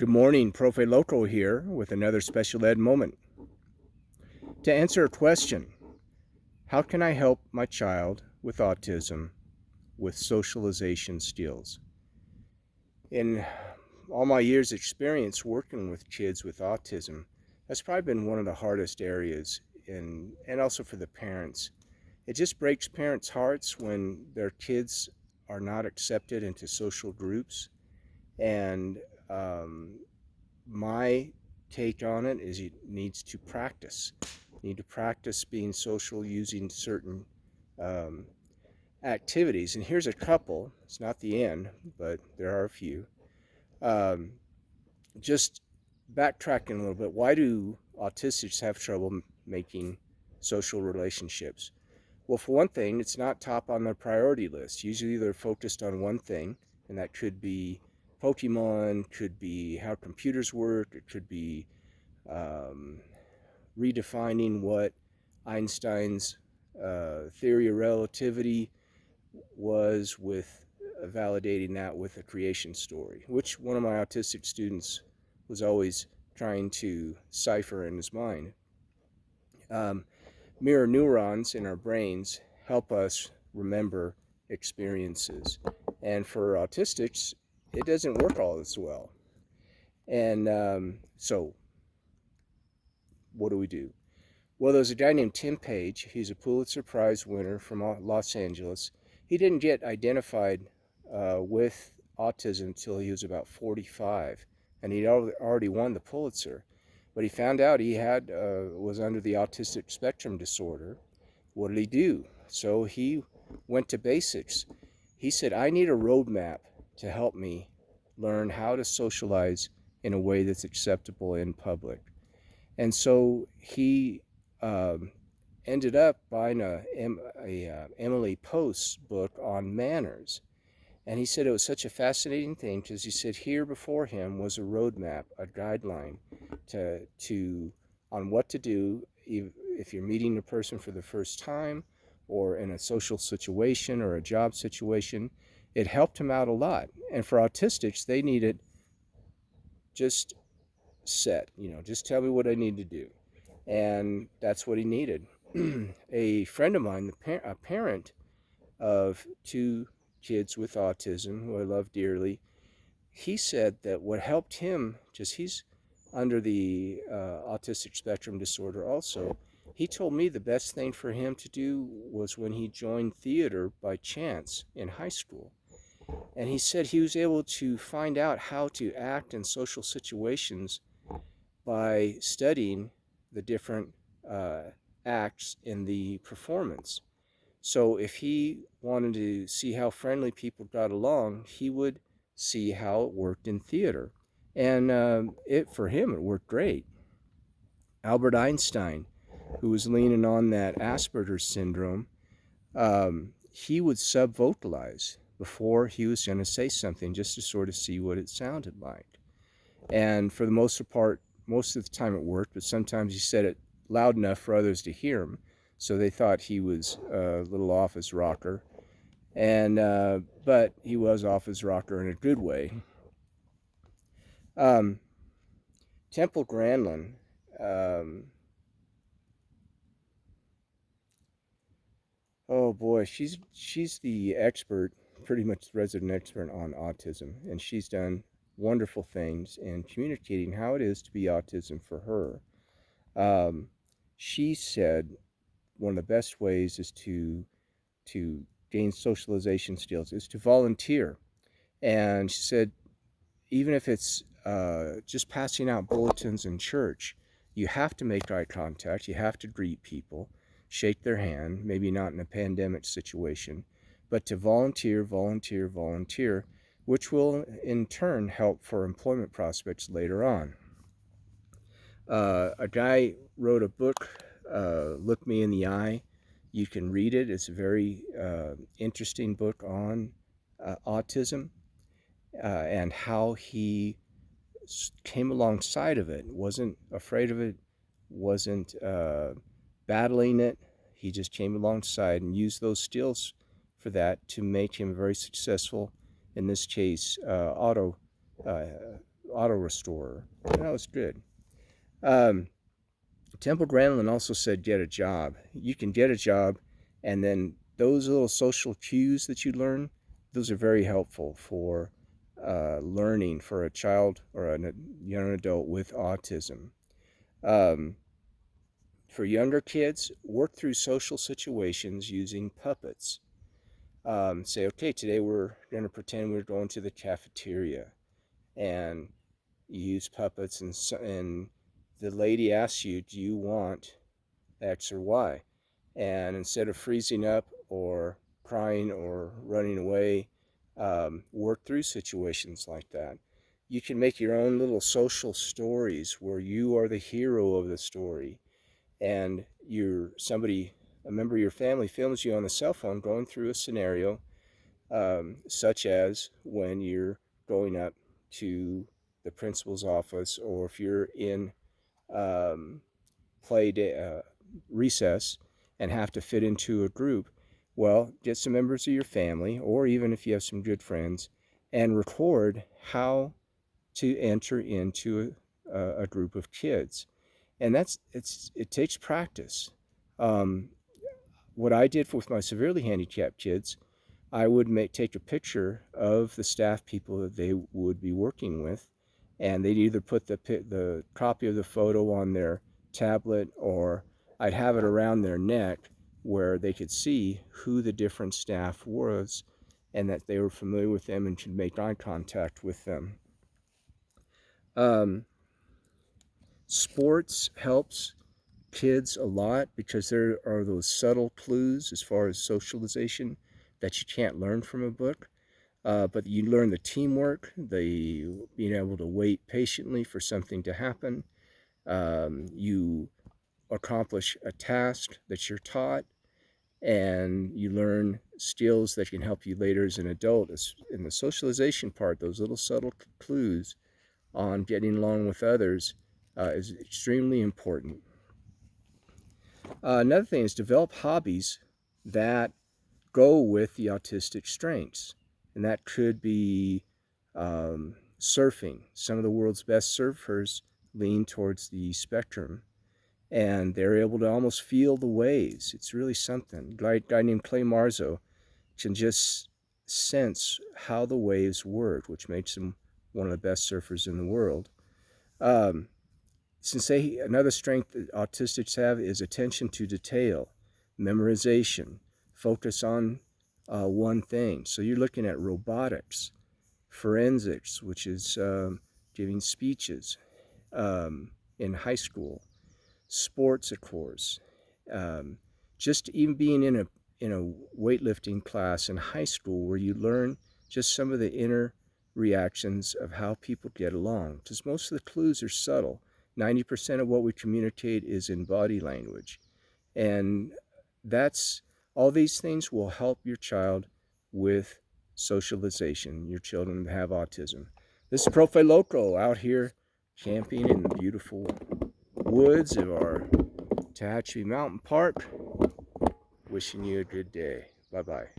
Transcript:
Good morning, Profe Loco here with another special ed moment. To answer a question, how can I help my child with autism with socialization skills? In all my years' experience working with kids with autism, that's probably been one of the hardest areas, and also for the parents. It just breaks parents' hearts when their kids are not accepted into social groups. And my take on it is he needs to practice. You need to practice being social using certain um, activities. And here's a couple. It's not the end, but there are a few. Um, just backtracking a little bit. Why do autistics have trouble making social relationships? Well, for one thing, it's not top on their priority list. Usually they're focused on one thing, and that could be Pokemon, could be how computers work, it could be um, redefining what Einstein's theory of relativity was, with validating that with a creation story, which one of my autistic students was always trying to cipher in his mind. Um, Mirror neurons in our brains help us remember experiences. And for autistics, it doesn't work all as well. And so, what do we do? Well, there's a guy named Tim Page. He's a Pulitzer Prize winner from Los Angeles. He didn't get identified with autism until he was about 45, and he'd already won the Pulitzer. But he found out he had was under the autistic spectrum disorder. What did he do? So he went to basics. He said, I need a roadmap to help me learn how to socialize in a way that's acceptable in public. And so he um, ended up buying a Emily Post's book on manners. And he said it was such a fascinating thing because he said here before him was a roadmap, a guideline to on what to do if you're meeting a person for the first time or in a social situation or a job situation. It helped him out a lot. And for autistics, they need it just set, just tell me what I need to do. And that's what he needed. A friend of mine, a parent of two kids with autism who I love dearly, he said that what helped him, just he's under the autistic spectrum disorder also, he told me the best thing for him to do was when he joined theater by chance in high school. And he said he was able to find out how to act in social situations by studying the different acts in the performance. So if he wanted to see how friendly people got along, he would see how it worked in theater. And for him, it worked great. Albert Einstein, who was leaning on that Asperger's syndrome, he would sub-vocalize before he was going to say something just to sort of see what it sounded like. And for the most part, most of the time it worked, but sometimes he said it loud enough for others to hear him, so they thought he was a little off his rocker. And but he was off his rocker in a good way. Um, Temple Grandin, oh boy, she's the expert, pretty much the resident expert on autism, and she's done wonderful things in communicating how it is to be autism for her. She said one of the best ways is to gain socialization skills is to volunteer. And she said even if it's just passing out bulletins in church, you have to make eye contact, you have to greet people, shake their hand, maybe not in a pandemic situation, but to volunteer, volunteer, volunteer, which will in turn help for employment prospects later on. A guy wrote a book, Look Me in the Eye. You can read it. It's a very interesting book on autism and how he came alongside of it, wasn't afraid of it, wasn't battling it. He just came alongside and used those skills for that to make him very successful, in this case, auto restorer. That was good. Um, Temple Grandin also said, get a job. You can get a job, and then those little social cues that you learn, those are very helpful for learning for a child or a young adult with autism. Um, for younger kids, work through social situations using puppets. Say, okay, today we're going to pretend we're going to the cafeteria, and you use puppets, and the lady asks you, do you want X or Y? And instead of freezing up or crying or running away, work through situations like that. You can make your own little social stories where you are the hero of the story, and a member of your family films you on the cell phone going through a scenario, such as when you're going up to the principal's office, or if you're in um, play day, recess and have to fit into a group. Well, get some members of your family, or even if you have some good friends, and record how to enter into a group of kids. And it takes practice. Um, what I did with my severely handicapped kids, I would take a picture of the staff people that they would be working with, and they'd either put the copy of the photo on their tablet, or I'd have it around their neck where they could see who the different staff was, and that they were familiar with them and could make eye contact with them. Um, Sports helps kids a lot because there are those subtle clues as far as socialization that you can't learn from a book. But you learn the teamwork, the being able to wait patiently for something to happen. You accomplish a task that you're taught, and you learn skills that can help you later as an adult. In the socialization part, those little subtle clues on getting along with others is extremely important. Another thing is develop hobbies that go with the autistic strengths. And that could be surfing. Some of the world's best surfers lean towards the spectrum, and they're able to almost feel the waves. It's really something. A guy named Clay Marzo can just sense how the waves work, which makes him one of the best surfers in the world. Um, Another strength that autistics have is attention to detail, memorization, focus on one thing. So you're looking at robotics, forensics, which is giving speeches in high school, sports, of course, um, just even being in a weightlifting class in high school where you learn just some of the inner reactions of how people get along. Because most of the clues are subtle. 90% of what we communicate is in body language. And that's all these things will help your child with socialization, your children that have autism. This is Profe Loco out here camping in the beautiful woods of our Tehachapi Mountain Park. Wishing you a good day. Bye-bye.